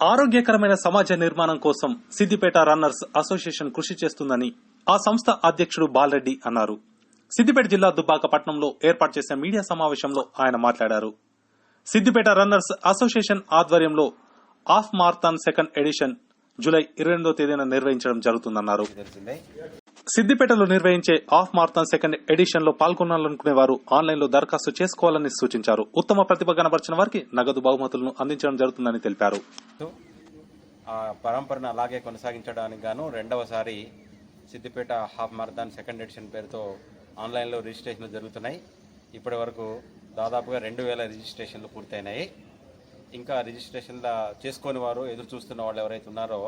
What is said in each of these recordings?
ఆరోగ్యకరమైన సమాజ నిర్మాణం కోసం సిద్దిపేట రన్నర్స్ అసోసియేషన్ కృషి చేస్తుందని ఆ సంస్థ అధ్యక్షుడు బాలరెడ్డి అన్నారు. సిద్దిపేట జిల్లా దుబ్బాక పట్టణంలో ఏర్పాటు చేసిన మీడియా సమావేశంలో ఆయన మాట్లాడారు. సిద్దిపేట రన్నర్స్ అసోసియేషన్ ఆధ్వర్యంలో half marathon second edition July 22వ తేదీన నిర్వహించడం జరుగుతుందన్నారు. సిద్దిపేటలో నిర్వహించే హాఫ్ మారథాన్ సెకండ్ ఎడిషన్ లో పాల్గొనాలనుకునే వారు ఆన్లైన్ లో దరఖాస్తు చేసుకోవాలని సూచించారు. ఉత్తమ ప్రతిభ కనబరిచిన వారికి నగదు బహుమతులను అందించడం జరుగుతుందని తెలిపారు. పరంపరను అలాగే కొనసాగించడానికి గాను రెండవసారి Siddipet half marathon second edition పేరుతో ఆన్లైన్లో రిజిస్ట్రేషన్లు జరుగుతున్నాయి. ఇప్పటి వరకు దాదాపుగా 2000 రిజిస్ట్రేషన్లు పూర్తయినాయి. ఇంకా రిజిస్ట్రేషన్ల చేసుకుని వారు ఎదురు చూస్తున్న వాళ్ళు ఎవరైతే ఉన్నారో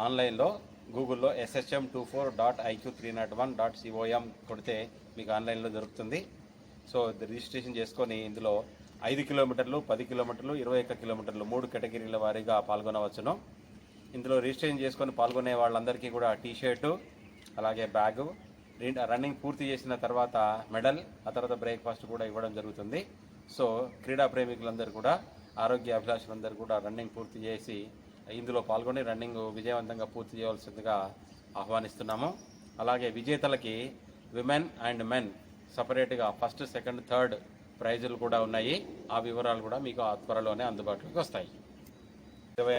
ఆన్లైన్లో గూగుల్లో shm24.iq301.com కొడితే మీకు ఆన్లైన్లో దొరుకుతుంది. సో రిజిస్ట్రేషన్ చేసుకొని ఇందులో 5 కిలోమీటర్లు, 10 కిలోమీటర్లు, 21 కిలోమీటర్లు 3 కేటగిరీల వారీగా పాల్గొనవచ్చును. ఇందులో రిజిస్ట్రేషన్ చేసుకొని పాల్గొనే వాళ్ళందరికీ కూడా టీషర్టు, అలాగే బ్యాగు, రన్నింగ్ పూర్తి చేసిన తర్వాత మెడల్, ఆ తర్వాత బ్రేక్ఫాస్ట్ కూడా ఇవ్వడం జరుగుతుంది. సో క్రీడా ప్రేమికులందరూ కూడా, ఆరోగ్య అభిలాషులందరూ కూడా రన్నింగ్ పూర్తి చేసి ఇందులో పాల్గొని రన్నింగ్ విజయవంతంగా పూర్తి చేయవలసిందిగా ఆహ్వానిస్తున్నాము. అలాగే విజేతలకి విమెన్ అండ్ మెన్ సపరేట్గా ఫస్ట్, సెకండ్, థర్డ్ ప్రైజులు కూడా ఉన్నాయి. ఆ వివరాలు కూడా మీకు త్వరలోనే అందుబాటులోకి వస్తాయి.